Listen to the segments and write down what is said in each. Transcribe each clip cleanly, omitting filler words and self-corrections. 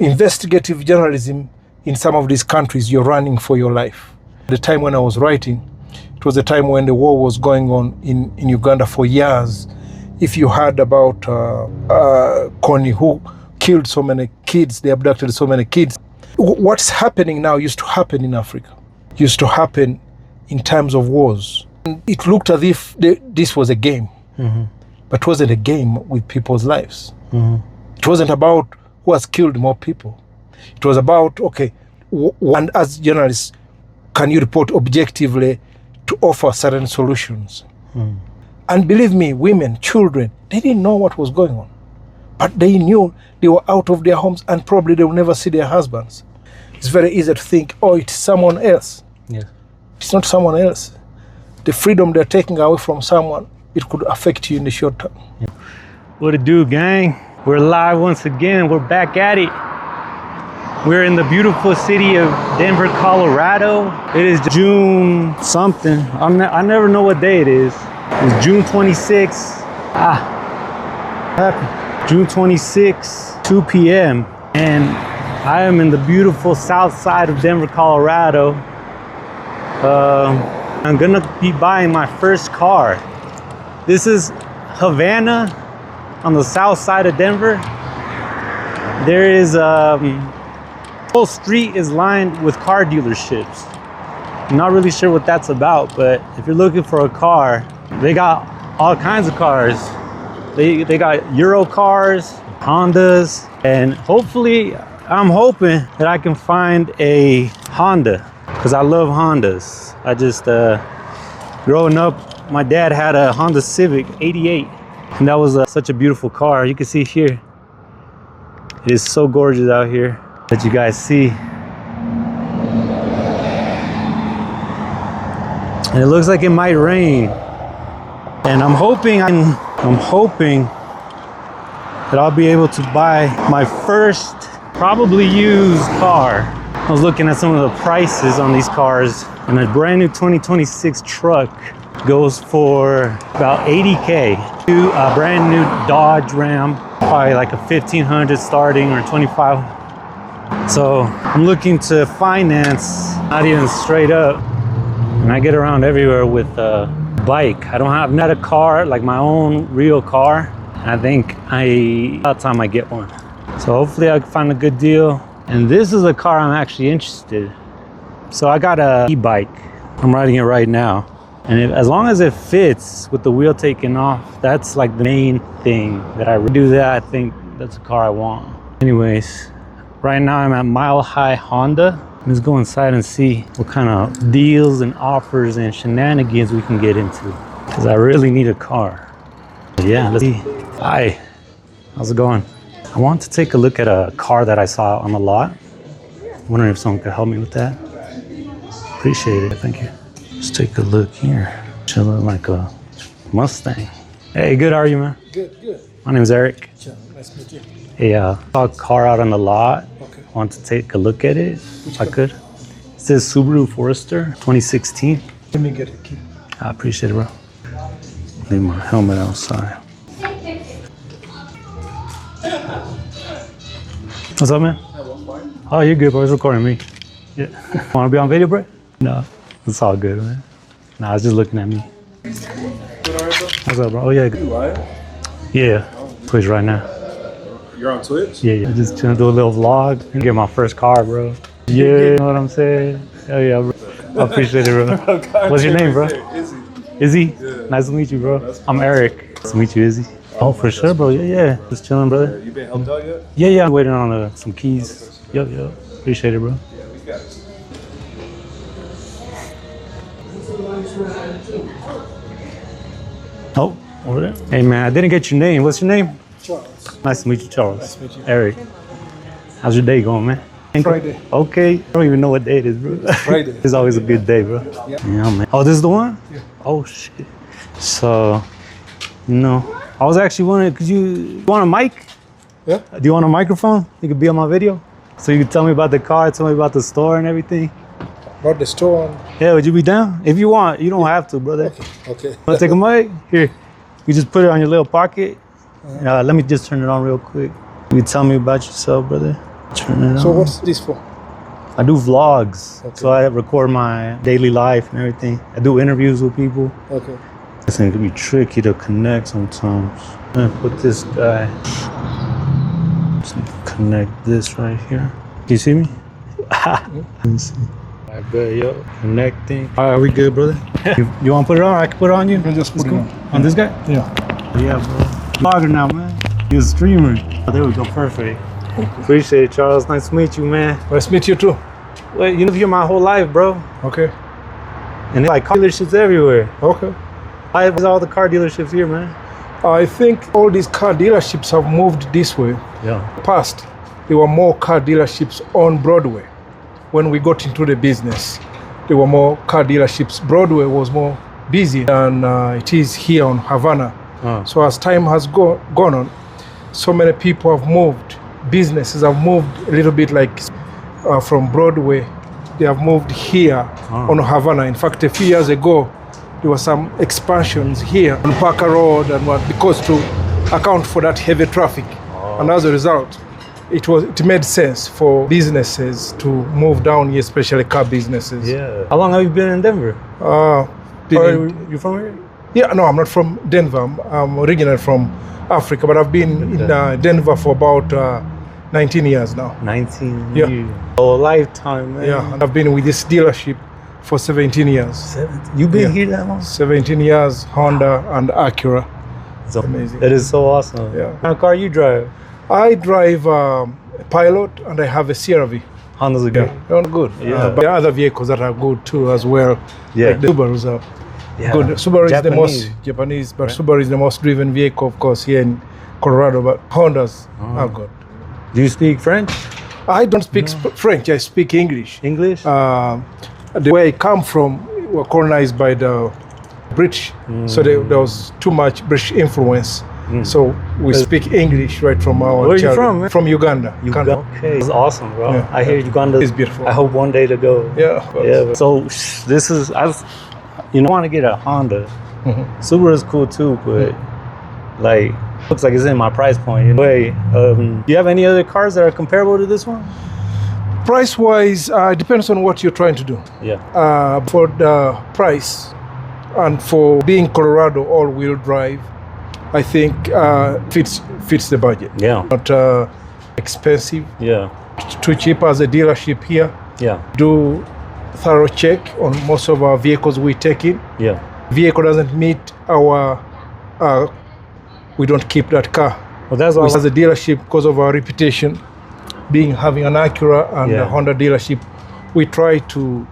investigative journalism in some of these countries, you're running for your life. The time when I was writing, it was a time when the war was going on in Uganda for years. If you heard about Connie, who killed so many kids, they abducted so many kids. What's happening now used to happen in Africa, used to happen in times of wars. It looked as if this was a game, but it wasn't a game with people's lives. It wasn't about who has killed more people. It was about, okay, and as journalists, can you report objectively to offer certain solutions? And believe me, women, children, they didn't know what was going on. But they knew they were out of their homes and probably they will never see their husbands. It's very easy to think, oh, it's someone else. Yeah. It's not someone else. The freedom they're taking away from someone, it could affect you in the short term. Yeah. What it do, gang? We're live once again. We're back at it. We're in the beautiful city of Denver, Colorado. It is June something. I never know what day it is. It's June 26th. June 26th, 2 p.m. And I am in the beautiful south side of Denver, Colorado. I'm gonna be buying my first car. This is Havana on the south side of Denver. There is the whole street is lined with car dealerships. I'm not really sure what that's about, but if you're looking for a car, they got all kinds of cars. They got Euro cars, Hondas, and hopefully I'm hoping that I can find a Honda because I love Hondas. I just growing up, my dad had a Honda Civic 88, and that was such a beautiful car. You can see here, it is so gorgeous out here that you guys see. And it looks like it might rain. And I'm hoping that I'll be able to buy my first probably used car. I was looking at some of the prices on these cars, and a brand new 2026 truck goes for about 80K. A brand new Dodge Ram, probably like a 1500 starting or 25. So I'm looking to finance, not even straight up. And I get around everywhere with a bike. I don't have not a car, like my own real car. I think about time I get one. So hopefully I can find a good deal. And this is a car I'm actually interested in. So I got a e-bike. I'm riding it right now. And as long as it fits with the wheel taken off, that's like the main thing that I do that. I think that's a car I want. Anyways, right now I'm at Mile High Honda. Let's go inside and see what kind of deals and offers and shenanigans we can get into, because I really need a car. Yeah, let's see. Hi, how's it going? I want to take a look at a car that I saw on the lot. I'm wondering if someone could help me with that. Appreciate it, thank you. Let's take a look here. Chilling like a Mustang. Hey, good, how are you, man? Good. My name's Eric. Sure, nice to meet you. Hey, I saw a car out on the lot. Okay. I want to take a look at it, if I could. It says Subaru Forester 2016. Let me get a key. I appreciate it, bro. Leave my helmet outside. What's up, man? Oh, you're good, bro. It's recording me. Yeah. Want to be on video, bro? No, it's all good, man. Nah, I was just looking at me. What's up, bro? Oh, yeah. You live? Yeah. Twitch right now. You're on Twitch? Yeah. Just trying to do a little vlog and get my first car, bro. Yeah, you know what I'm saying? Hell yeah, bro. I appreciate it, bro. What's your name, bro? Izzy. Izzy? Yeah. Nice to meet you, bro. I'm Eric. Nice to meet you, Izzy. Oh, for sure, bro. Yeah. Just chilling, brother. You been helped out yet? Yeah. I'm waiting on some keys. Yup. Appreciate it, bro. Yeah, we got it. Oh, over there. Hey, man, I didn't get your name. What's your name? Charles. Nice to meet you, Charles. Nice to meet you. Eric. How's your day going, man? Friday. Okay. I don't even know what day it is, bro. Friday. It's always a good day, bro. Yeah. Man. Oh, this is the one? Yeah. Oh, shit. So, I was actually wondering, you want a mic? Yeah? Do you want a microphone? You could be on my video? So you could tell me about the car, tell me about the store and everything? About the store. Yeah, would you be down? If you want, you don't have to, brother. Okay. Want to take a mic? Here. You just put it on your little pocket. Let me just turn it on real quick. You tell me about yourself, brother. Turn it So on. what's this for? I do vlogs, Okay. so I record my daily life and everything. I do interviews with people. Okay. This thing can be tricky to connect sometimes. I'm gonna put this guy. Just connect this right here. Can you see me? Let me see. I bet, yo. Connecting. All right, we good, brother? You want to put it on? I can put it on you? You can just put it on. On this guy? Yeah. Yeah, bro. Vlogger now, man. You're a streamer. Oh, there we go. Perfect. Appreciate it, Charles. Nice to meet you, man. Nice to meet you too. Wait, you live here my whole life, bro. Okay. And like car dealerships everywhere. Okay. Why is all the car dealerships here, man? I think all these car dealerships have moved this way. Yeah. Past, there were more car dealerships on Broadway. When we got into the business, there were more car dealerships. Broadway was more busy than it is here on Havana. So as time has gone on, so many people have moved. Businesses have moved a little bit like from Broadway. They have moved here on Havana. In fact, a few years ago, there were some expansions here on Parker Road and what, because to account for that heavy traffic. And as a result, it made sense for businesses to move down here, especially car businesses. Yeah. How long have you been in Denver? You from here? Yeah, no, I'm not from Denver. I'm originally from Africa, but I've been in Denver for about 19 years now. 19 Yeah. years. Oh, a lifetime, man. Yeah, and I've been with this dealership for 17 years. 17. You been here that long? 17 years, Honda and Acura. It's amazing. That is so awesome. Yeah. What kind of car you drive? I drive a Pilot and I have a CRV. Hondas are good. They're good. Yeah. But there are other vehicles that are good too as well. Yeah. Like the Subarus are Yeah. good. Subaru is the Japanese. most Japanese, but Subaru is the most driven vehicle, of course, here in Colorado. But Hondas are good. Do you speak French? I don't speak French. I speak English. English? The way I come from, we were colonized by the British, so there was too much British influence. So we speak English right from our Where are you childhood. from, man? From Uganda. Uganda. Okay. It's awesome, bro. Yeah. I hear Uganda It's beautiful. I hope one day to go. Yeah. of course. Yeah. So this is I want to get a Honda. Subaru is cool too, but like looks like it's in my price point. You know? Wait, do you have any other cars that are comparable to this one? Price-wise, it depends on what you're trying to do. Yeah. For the price and for being Colorado all-wheel drive, I think fits the budget. Yeah. Not expensive, Yeah. too cheap as a dealership here. Yeah. Do thorough check on most of our vehicles we take in. Yeah. Vehicle doesn't meet our, we don't keep that car. Well, that's all. As a dealership, because of our reputation, having an Acura and Yeah. a Honda dealership, we try to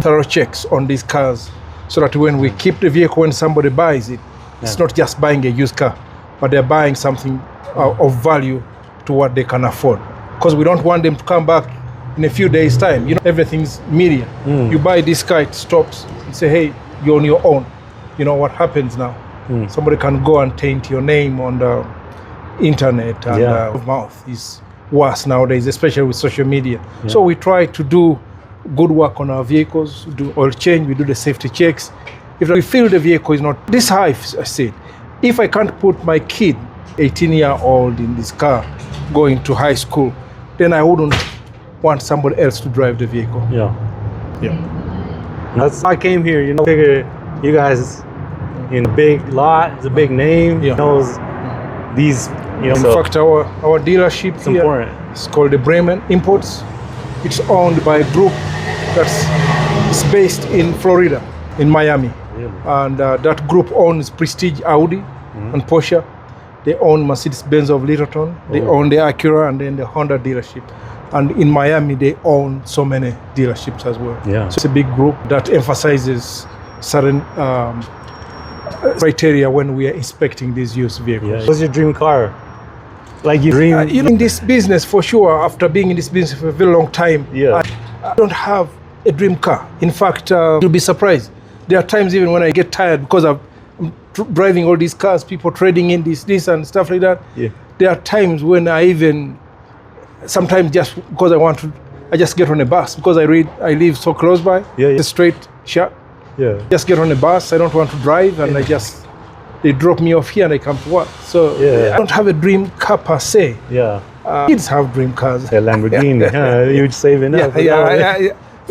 thorough checks on these cars so that when we keep the vehicle, when somebody buys it, it's not just buying a used car, but they're buying something of value to what they can afford. Because we don't want them to come back in a few days' time. You know, everything's media. You buy this car, it stops, and say, hey, you're on your own. You know what happens now? Somebody can go and taint your name on the internet, and mouth is worse nowadays, especially with social media. So we try to do good work on our vehicles, do oil change, we do the safety checks. If we feel the vehicle is not, this is how I said, if I can't put my kid, 18-year-old in this car going to high school, then I wouldn't want somebody else to drive the vehicle. Yeah. Yeah. That's I came here, you know, figure you guys in a big lot, it's a big name, Yeah. knows these, you know. In fact, our dealership it's here important. is called the Bremen Imports. It's owned by a group that's based in Florida, in Miami. Really? And that group owns Prestige Audi and Porsche. They own Mercedes-Benz of Littleton. They own the Acura and then the Honda dealership. And in Miami, they own so many dealerships as well. Yeah. So it's a big group that emphasizes certain criteria when we are inspecting these used vehicles. Yeah. What's your dream car? Like you dream? You know, in this business, for sure, after being in this business for a very long time, Yeah. I don't have a dream car. In fact, you'll be surprised. There are times even when I get tired because I'm driving all these cars, people trading in this and stuff like that. Yeah. There are times when I even, sometimes just because I just get on a bus because I live so close by. Yeah, yeah. It's a straight shot. Yeah. Just get on a bus. I don't want to drive, and they drop me off here and I come to work. So Yeah. I don't have a dream car per se. Yeah. Kids have dream cars. A Lamborghini. You're saving up.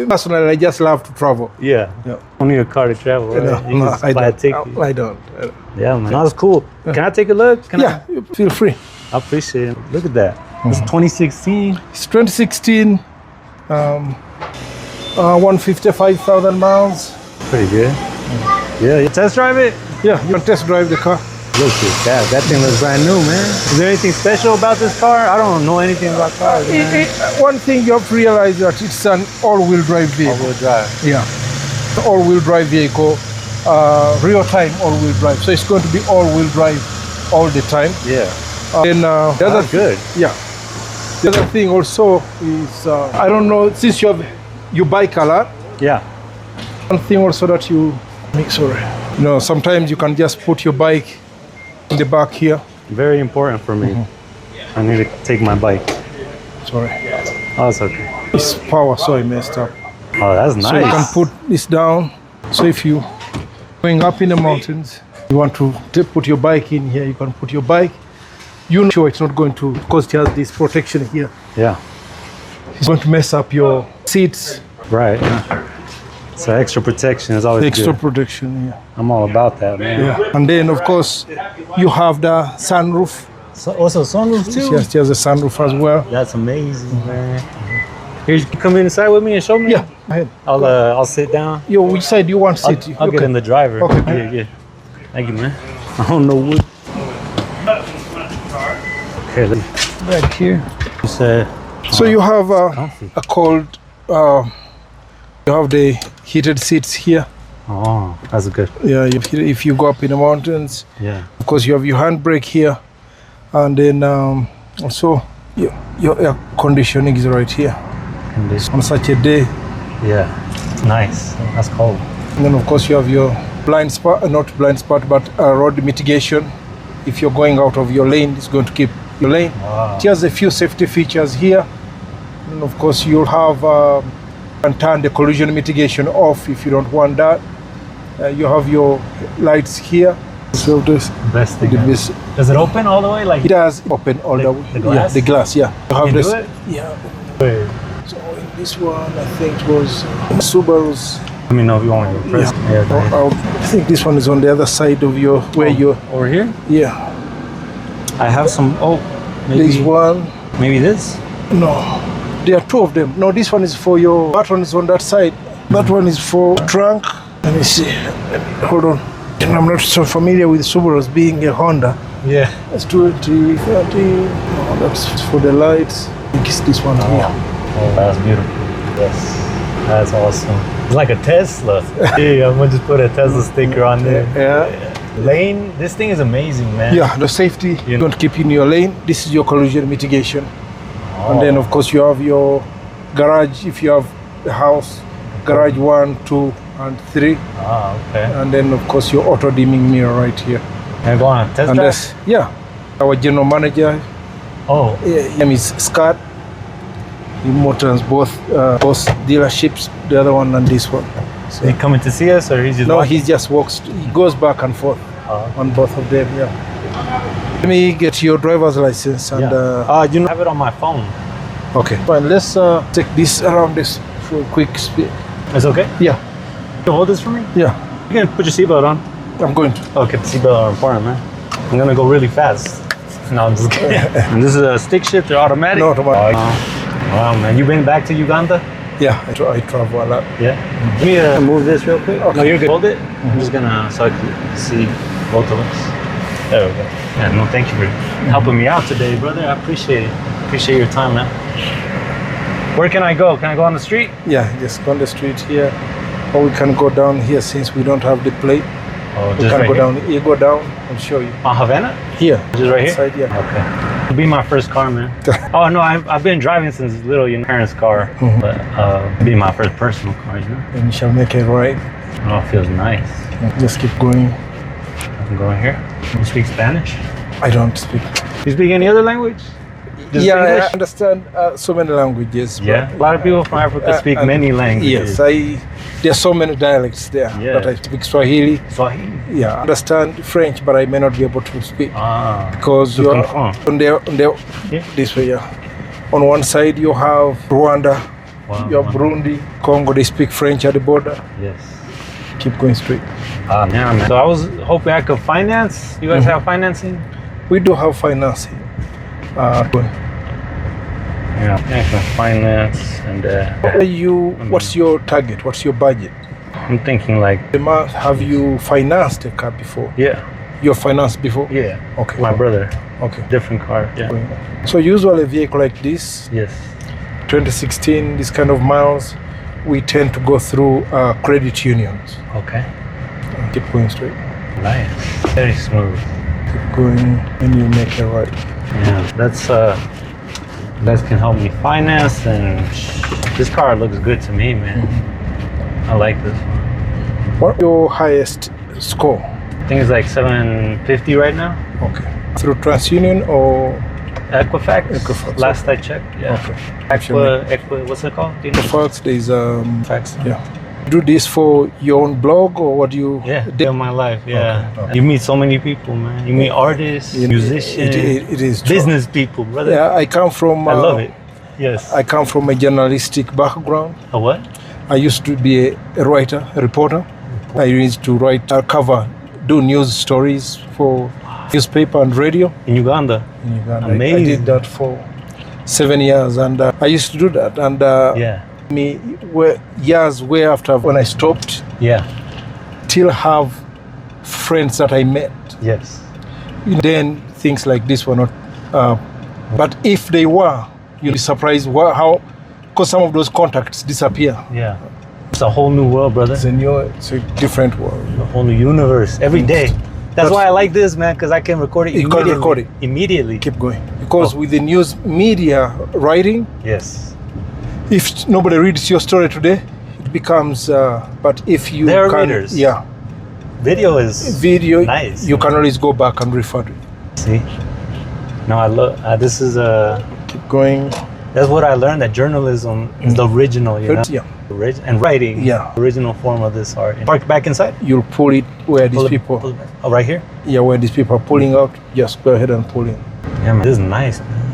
Personally, I just love to travel. Yeah. Only a car to travel. Right? You just buy a ticket. I don't. Yeah, man. That was cool. Can I take a look? Can I? Feel free. I appreciate it. Look at that. It's 2016. It's 2016. 155,000 miles. Pretty good. Yeah, you test drive it? Yeah, you can test drive the car. Look at that. That thing looks brand new, man. Is there anything special about this car? I don't know anything about cars, man. One thing you have to realize that it's an all-wheel drive vehicle. All-wheel drive. Yeah. All-wheel drive vehicle, real-time all-wheel drive. So it's going to be all-wheel drive all the time. Yeah. And the other good. Yeah. The other thing also is, I don't know, since you bike a lot. Yeah. One thing also that sometimes you can just put your bike in the back here. Very important for me. I need to take my bike. Sorry. Oh, it's okay. It's power, so I messed up. Oh, that's nice. So you can put this down. So if you going up in the mountains, you want to put your bike in here, you can put your bike. You know sure it's not going to, because it has this protection here. Yeah. It's going to mess up your seats. Right. So extra protection is always Extra good. protection, yeah. I'm all about that, man. Yeah. And then of course you have the sunroof. So, also sunroof too? Yes, there's a sunroof as well. That's amazing, man. Here, you come inside with me and show me? Yeah, go ahead. I'll sit down. Yo, which side do you want to sit? I'll get in the driver. Okay. Yeah. Thank you, man. I don't know what. Okay, back here. You said. So you have comfy. a cold, you have the heated seats here. Oh, that's good. Yeah, if you go up in the mountains, Yeah. of course you have your handbrake here, and then also your air conditioning is right here on such a day. Yeah. Nice. That's cold. And then of course you have your blind spot, not blind spot, but road mitigation. If you're going out of your lane, it's going to keep your lane. Wow. It has a few safety features here. And of course you'll have and turn the collision mitigation off if you don't want that. You have your lights here. So this Best thing. this, Does it open all the way? Like it does open all the way. the glass? Yeah, the glass. Yeah. You have you this. do it? Yeah. Wait. So in this one, I think it was Subaru's. Let me know if you want to go first. Yeah. I think this one is on the other side of your where you're. Over here? Yeah. I have some. Oh, maybe This one. Maybe this. No, there are two of them. No, this one is for your buttons on that side. That one is for trunk. Let me see. Hold on. I'm not so familiar with Subarus being a Honda. Yeah. Let's do it. 30. No, that's for the lights. I think it's this one here. Oh, that's beautiful. Yes. That's awesome. It's like a Tesla. Yeah, I'm gonna just put a Tesla sticker on there. Yeah. Lane, this thing is amazing, man. Yeah, the safety. You don't keep in your lane. This is your collision mitigation. Oh. And then of course you have your garage if you have a house. Garage 1, 2, and 3. Ah, okay. And then of course your auto dimming mirror right here. Can I go on a test And drive? that's, yeah, our general manager, Oh, his name is Scott. He motors both dealerships, the other one and this one. is he coming to see us or he's just No, walking? he just walks, he goes back and forth on both of them, yeah. Let me get your driver's license and, you know, I have it on my phone. okay. Fine, let's take this around this for a quick speed. It's okay? Yeah, You can hold this for me? yeah, You can put your seatbelt on. I'm going to. Okay, the seatbelt are important, man. I'm gonna go really fast. No, I'm just kidding. And this is a stick shift or automatic? No, automatic. Wow, man. You been back to Uganda? Yeah, I travel a lot. Yeah. Let me move this real quick. Okay. No, you're good. Hold it. I'm just gonna so I can see both of us. There we go. Yeah, no, thank you for helping me out today, brother. I appreciate it. Appreciate your time, man. Where can I go? Can I go on the street? Yeah, just go on the street here. Or we can go down here since we don't have the plate. Oh, We just can right go here? down. You go down and show you. On Havana? Here. Just right here? Side, yeah. Okay. It'll be my first car, man. Oh no, I've been driving since little, parents' car, but it'll be my first personal car, And you shall make it right. Oh, it feels nice. Just keep going. I can go in here. You speak Spanish? I don't speak. You speak any other language? just Yeah, I English? understand so many languages. Yeah, a lot of people from Africa speak many languages. Yes, there's so many dialects there. Yeah. But I speak Swahili. Swahili. Yeah, I understand French, but I may not be able to speak because to you're confirm. on the Yeah. this way. Yeah, on one side you have Rwanda, Wow, you have Burundi, Congo. They speak French at the border. Yes. Keep going straight. Yeah, man. So I was hoping I could finance. You guys have financing? We do have financing. Yeah, I can finance and What's your target? What's your budget? I'm thinking like, Have you financed a car before? yeah, You're financed before? yeah. Okay. My brother, Okay. different car. Yeah. So usually a vehicle like this, Yes. 2016, this kind of miles, we tend to go through credit unions. Okay. Keep going straight. Nice. Very smooth. Keep going and you make a right. Yeah. That's you guys can help me finance, and this car looks good to me, man. I like this one. What's your highest score? I think it's like 750 right now. Okay. Through TransUnion or Equifax. Equifax, Last I checked. Yeah. okay. What's it called? Do you know? Equifax, there's Fax. yeah. Do this for your own blog or what do you? Yeah, day of my life. Yeah, Okay. You meet so many people, man. You meet artists, musicians, It is true. business people, brother. Yeah, I come from. I love it. Yes. I come from a journalistic background. A what? I used to be a writer, a reporter. I used to write, do news stories for newspaper and radio In Uganda. in Uganda. I Amazing. did that for 7 years, and I used to do that. And Yeah. years way after when I stopped, Yeah. still have friends that I met. Yes. Then things like this were not. But if they were, you'd be surprised how, because some of those contacts disappear. Yeah. It's a whole new world, brother. It's a different world. A whole new universe every day. That's why I like this, man, because I can record it You immediately. can record it. Immediately. Keep going. Because with the news media writing, Yes. if nobody reads your story today, it becomes. But if you There are can, readers. yeah, Video is video, nice. you can always go back and refer to it. See? No, I love. This is Keep going. That's what I learned. That journalism is the original. You know. Yeah, And writing. Yeah. Original form of this art. Park back inside. you'll pull it where these Pull it- people. pull it back. Oh, right here. Yeah, where these people are pulling out. Just go ahead and pull in. Yeah, man. This is nice, man.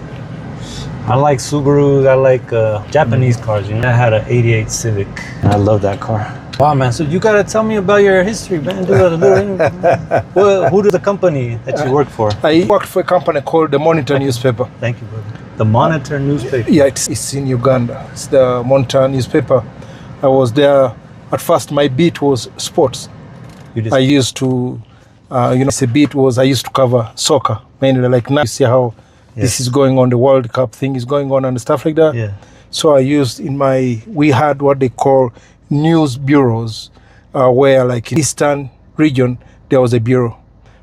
I like Subarus. I like Japanese cars. You know, I had an '88 Civic. I love that car. Wow, man. So you gotta tell me about your history, man. Do a little interview. Well, who did the company that you work for? I worked for a company called the Monitor newspaper. Thank you, brother. The Monitor newspaper. Yeah, it's in Uganda. It's the Monitor newspaper. I was there. At first, my beat was sports. You just, I used to, the beat was I used to cover soccer mainly. Like now, you see how this is going on, the World Cup thing is going on and stuff like that. yeah. So I used we had what they call news bureaus, where like in Eastern region there was a bureau,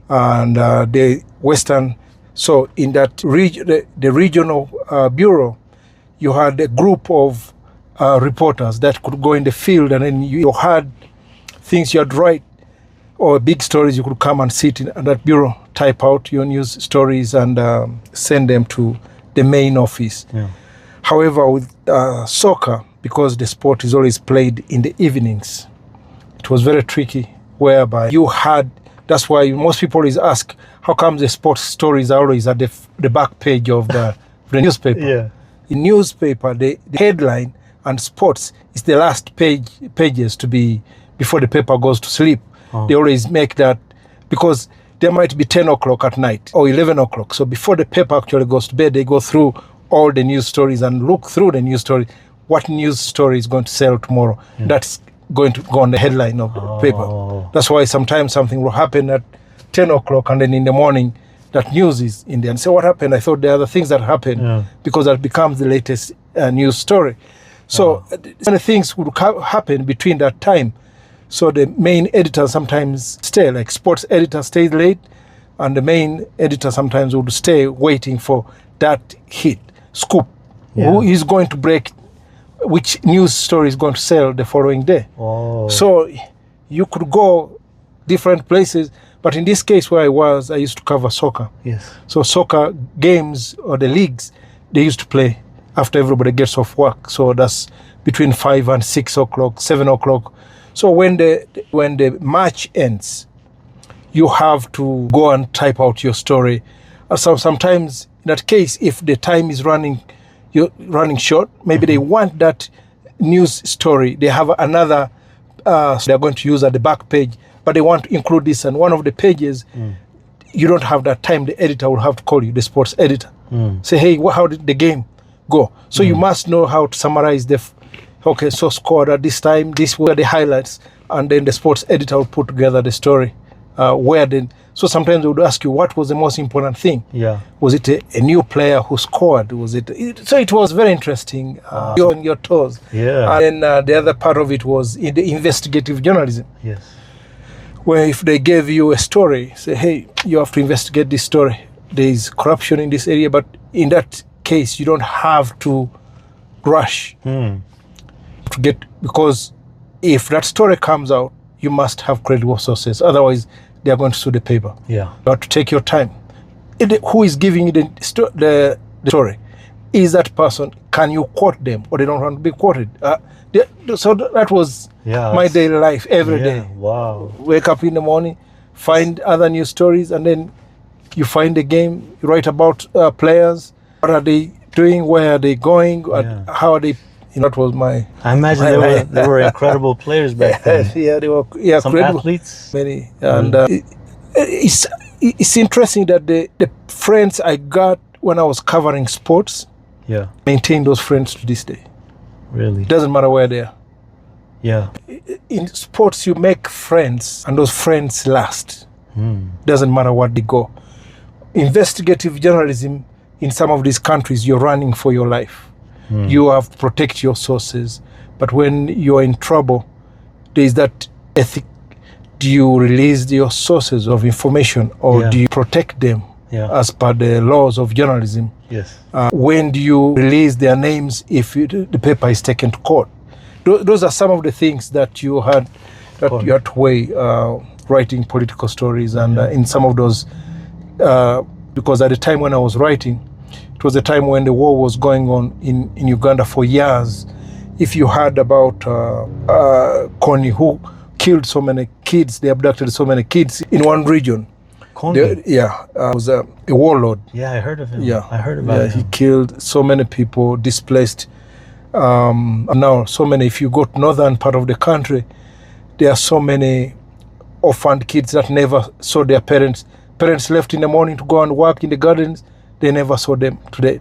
and the Western. So in that region, the regional bureau, you had a group of reporters that could go in the field, and then you had things you had to write or big stories. You could come and sit in that bureau, type out your news stories, and send them to the main office. Yeah. However, with soccer, because the sport is always played in the evenings, it was very tricky. Whereby you had, that's why most people always ask, how come the sports stories are always at the back page of the newspaper? Yeah. In newspaper, the headline and sports is the last pages to be before the paper goes to sleep. Oh. They always make that because there might be 10 o'clock at night or 11 o'clock. So before the paper actually goes to bed, they go through all the news stories and look through the news story. What news story is going to sell tomorrow? Yeah. That's going to go on the headline of the paper. That's why sometimes something will happen at 10 o'clock and then in the morning that news is in there. And so what happened? I thought there are other things that happen because that becomes the latest news story. So many things would happen between that time. So the main editor sometimes stay, like sports editor stays late, and the main editor sometimes would stay waiting for that hit, scoop. Yeah. Who is going to break, which news story is going to sell the following day. Oh. So you could go different places, but in this case where I used to cover soccer. Yes. So soccer games or the leagues, they used to play after everybody gets off work. So that's between 5 and 6 o'clock, 7 o'clock. So when the match ends, you have to go and type out your story. So sometimes in that case, if the time is running short, maybe they want that news story. They have another they're going to use at the back page, but they want to include this on one of the pages. You don't have that time. The editor will have to call you, the sports editor. Say, hey, how did the game go? So you must know how to summarize okay, so scored at this time, these were the highlights, and then the sports editor will put together the story. So sometimes they would ask you, what was the most important thing? Yeah. Was it a new player who scored? So it was very interesting. You're on your toes. Yeah. And then the other part of it was in the investigative journalism. Yes. Where if they gave you a story, say, hey, you have to investigate this story. There is corruption in this area, but in that case, you don't have to rush to get, because if that story comes out, you must have credible sources. Otherwise, they are going to sue the paper. Yeah. You have to take your time. Who is giving you the story? Is that person? Can you quote them, or they don't want to be quoted? So that was my daily life every day. Wow. Wake up in the morning, find other news stories, and then you find the game. You write about players. What are they doing? Where are they going? How are they? That was my. I imagine they were incredible players back then. Yeah, they were. Yeah, some credible. athletes. Many, and it's interesting that the friends I got when I was covering sports, maintain those friends to this day. Really? Doesn't matter where they are. Yeah. In sports, you make friends, and those friends last. Doesn't matter what they go. Investigative journalism in some of these countries, you're running for your life. You have to protect your sources. But when you're in trouble, there is that ethic. Do you release your sources of information, or do you protect them as per the laws of journalism? Yes. When do you release their names if the paper is taken to court? Those are some of the things that you had to weigh writing political stories. And in some of those, because at the time when I was writing, it was a time when the war was going on in Uganda for years. If you heard about Kony, who killed so many kids, they abducted so many kids in one region. Kony? Was a warlord. Yeah, I heard of him. Yeah, I heard about him. He killed so many people, displaced. Now, so many, if you go to northern part of the country, there are so many orphaned kids that never saw their parents. Parents left in the morning to go and work in the gardens. They never saw them today.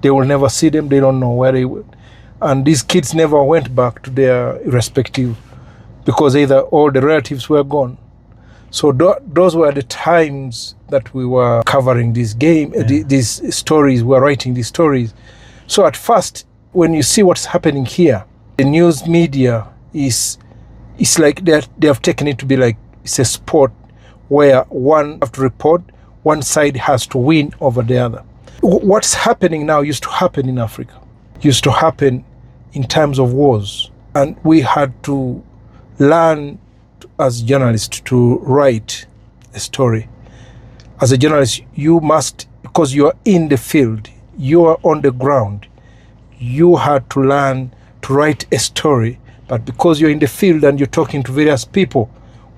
They will never see them. They don't know where they went. And these kids never went back to their respective, because either all the relatives were gone. So those were the times that we were covering this game, these stories, we were writing these stories. So at first, when you see what's happening here, the news media it's like they have taken it to be like it's a sport where one have to report, one side has to win over the other. What's happening now used to happen in Africa, used to happen in times of wars. And we had to learn as journalists to write a story. As a journalist, you must, because you are in the field, you are on the ground, you had to learn to write a story. But because you're in the field and you're talking to various people,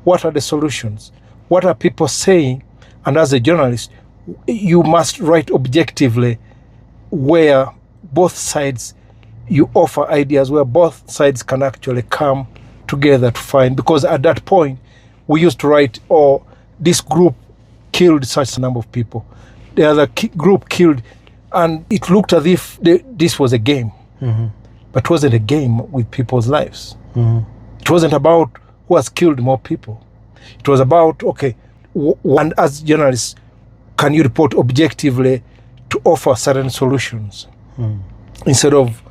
what are the solutions? What are people saying? And as a journalist, you must write objectively, where both sides, you offer ideas where both sides can actually come together to find. Because at that point, we used to write, this group killed such a number of people, the other group killed, and it looked as if this was a game. But it wasn't a game with people's lives. It wasn't about who has killed more people. It was about, and as journalists, can you report objectively to offer certain solutions? Instead of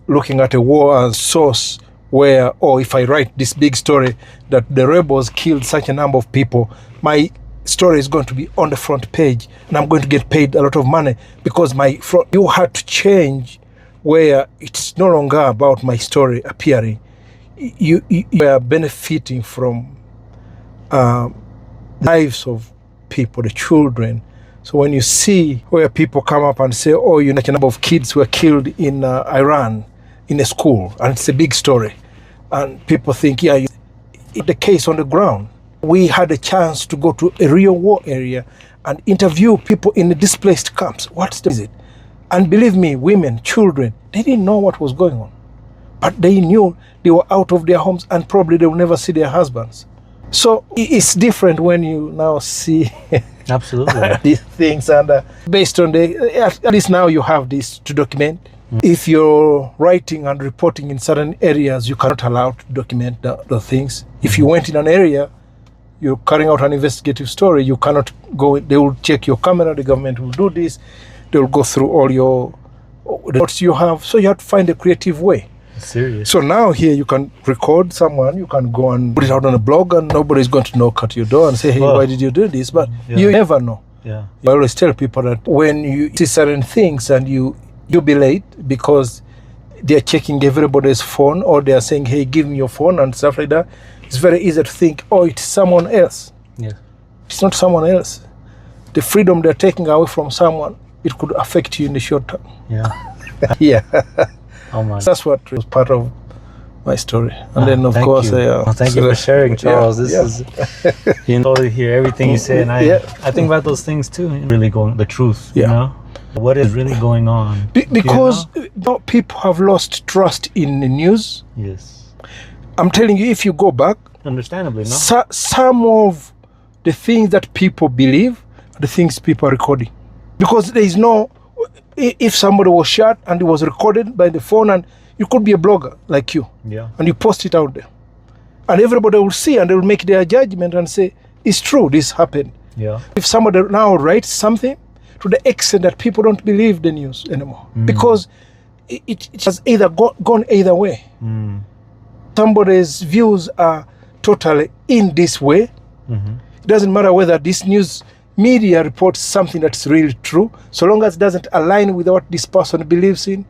looking at a war as source where, if I write this big story that the rebels killed such a number of people, my story is going to be on the front page and I'm going to get paid a lot of money because you had to change where it's no longer about my story appearing. You are benefiting from lives of people, the children. So when you see where people come up and say, oh, you know, a number of kids were killed in Iran in a school, and it's a big story, and people think, yeah, it's the case on the ground. We had a chance to go to a real war area and interview people in the displaced camps. What is it? And believe me, women, children, they didn't know what was going on. But they knew they were out of their homes and probably they will never see their husbands. So it's different when you now see Absolutely. these things. And based on at least now you have this to document. If you're writing and reporting in certain areas, you cannot allow to document the things. If you went in an area, you're carrying out an investigative story, you cannot go, they will check your camera, the government will do this, they will go through all your reports you have, so you have to find a creative way. Serious. So now here you can record someone, you can go and put it out on a blog and nobody's going to knock at your door and say, hey, why did you do this? But you never know. Yeah. I always tell people that when you see certain things and you jubilate because they're checking everybody's phone or they're saying, hey, give me your phone and stuff like that, it's very easy to think, oh, it's someone else. Yes. It's not someone else. The freedom they're taking away from someone, it could affect you in the short term. Yeah. Yeah. Oh my. That's what was part of my story. And then, of thank course, you. Well, thank you for sharing, Charles. This is, you totally hear everything you say, and I think about those things too. Really going the truth, you know, what is really going on. Because people have lost trust in the news. Yes. I'm telling you, if you go back, understandably, no. Some of the things that people believe are the things people are recording, because there is no. If somebody was shot and it was recorded by the phone, and you could be a blogger like you, and you post it out there, and everybody will see and they will make their judgment and say, it's true, this happened. Yeah. If somebody now writes something to the extent that people don't believe the news anymore, because it has either gone either way. Somebody's views are totally in this way. It doesn't matter whether this news media reports something that's really true, so long as it doesn't align with what this person believes in,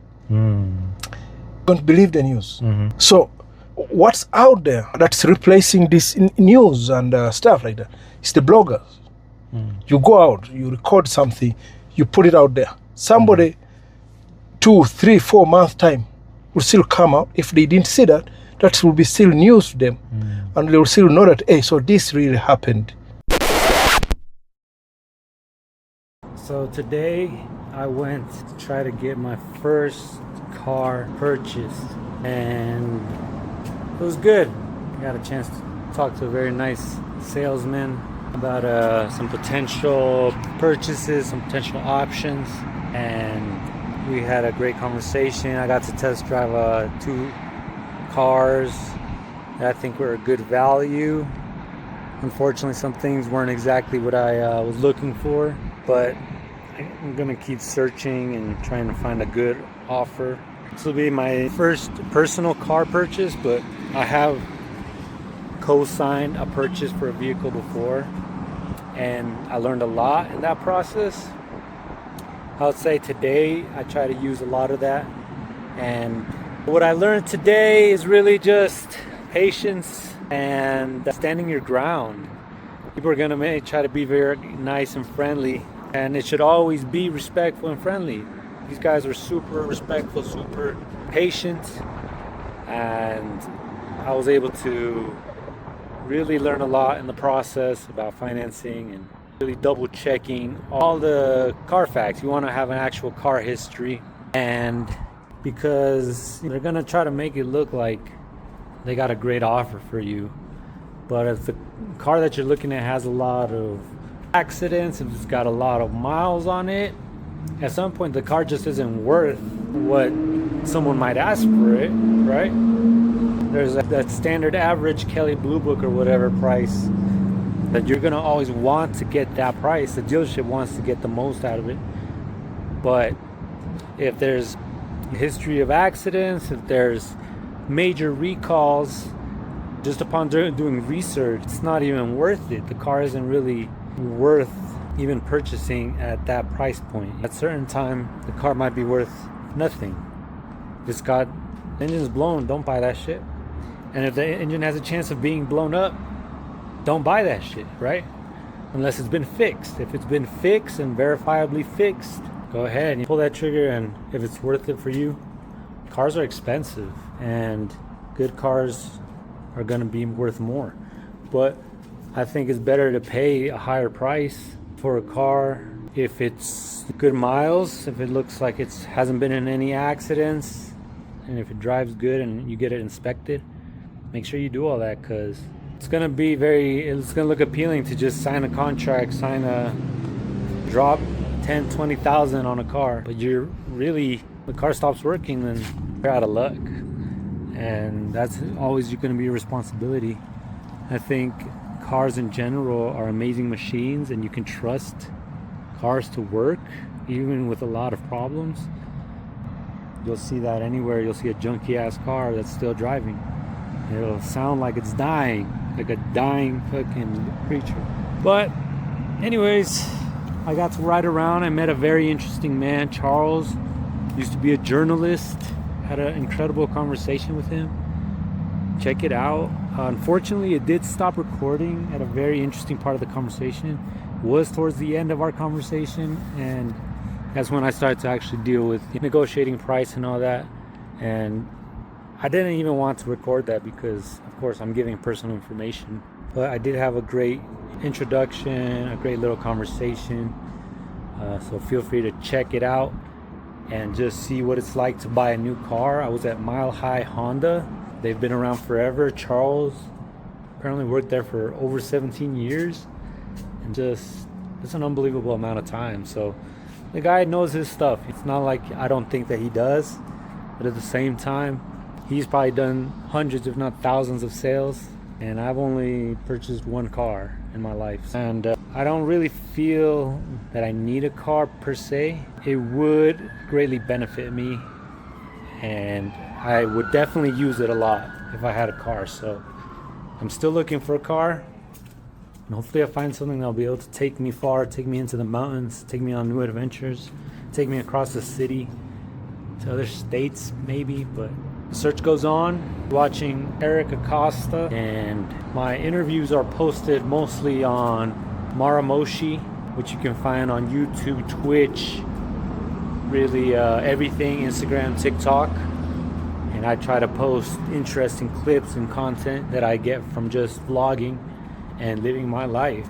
don't believe the news. So what's out there that's replacing this news and stuff like that? It's the bloggers. You go out, you record something, you put it out there. Somebody 2, 3, 4 months time will still come out. If they didn't see that, that will be still news to them, and they will still know that, hey, so this really happened. So today I went to try to get my first car purchased, and it was good. I got a chance to talk to a very nice salesman about some potential purchases, some potential options, and we had a great conversation. I got to test drive 2 cars that I think were a good value. Unfortunately, some things weren't exactly what I was looking for, but I'm gonna keep searching and trying to find a good offer. This will be my first personal car purchase, but I have co-signed a purchase for a vehicle before, and I learned a lot in that process. I would say today I try to use a lot of that, and what I learned today is really just patience and standing your ground. People are gonna try to be very nice and friendly, and it should always be respectful and friendly. These guys are super respectful, super patient, and I was able to really learn a lot in the process about financing and really double checking all the Carfax. You want to have an actual car history, and because they're gonna try to make it look like they got a great offer for you, but if the car that you're looking at has a lot of accidents, if it's got a lot of miles on it, at some point the car just isn't worth what someone might ask for it, right? There's that standard average Kelly Blue Book or whatever price that you're gonna always want to get that price. The dealership wants to get the most out of it, but if there's a history of accidents, if there's major recalls, just upon doing research, it's not even worth it. The car isn't really worth even purchasing at that price point. At a certain time, the car might be worth nothing. If it's got engine's blown, don't buy that shit. And if the engine has a chance of being blown up, don't buy that shit, right? unless it's been fixed. If it's been fixed and verifiably fixed, go ahead and pull that trigger, and if it's worth it for you. Cars are expensive, and good cars are going to be worth more. But I think it's better to pay a higher price for a car if it's good miles, if it looks like it hasn't been in any accidents, and if it drives good and you get it inspected. Make sure you do all that, because it's going to look appealing to just sign a contract, drop 10, 20,000 on a car, but the car stops working, then you're out of luck. And that's always going to be your responsibility. I think cars in general are amazing machines, and you can trust cars to work even with a lot of problems. You'll see that anywhere. You'll see a junky ass car that's still driving. It'll sound like it's dying, like a dying fucking creature. But anyways, I got to ride around. I met a very interesting man, Charles. Used to be a journalist. Had an incredible conversation with him. Check it out. Unfortunately, it did stop recording at a very interesting part of the conversation. It was towards the end of our conversation, and that's when I started to actually deal with negotiating price and all that. And I didn't even want to record that because, of course, I'm giving personal information. But I did have a great introduction, a great little conversation. So feel free to check it out and just see what it's like to buy a new car. I was at Mile High Honda. They've been around forever. Charles apparently worked there for over 17 years. And it's an unbelievable amount of time. So the guy knows his stuff. It's not like I don't think that he does. But at the same time, he's probably done hundreds, if not thousands of sales. And I've only purchased one car in my life. And I don't really feel that I need a car per se. It would greatly benefit me, and I would definitely use it a lot if I had a car. So I'm still looking for a car, and hopefully I find something that'll be able to take me far, take me into the mountains, take me on new adventures, take me across the city to other states maybe. But the search goes on. Watching Eric Acosta, and my interviews are posted mostly on Maramoshi, which you can find on YouTube, Twitch, really everything, Instagram, TikTok. And I try to post interesting clips and content that I get from just vlogging and living my life.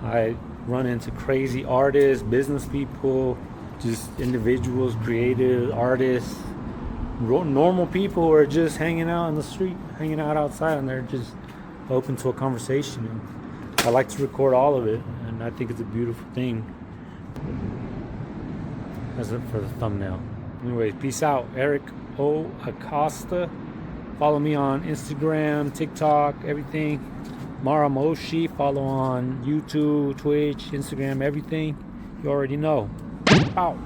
I run into crazy artists, business people, just individuals, creative artists, normal people who are just hanging out on the street, hanging out outside, and they're just open to a conversation. And I like to record all of it, and I think it's a beautiful thing. That's it for the thumbnail. Anyway, peace out. Eric O. Acosta. Follow me on Instagram, TikTok, everything. Maramoshi. Follow on YouTube, Twitch, Instagram, everything. You already know. Out.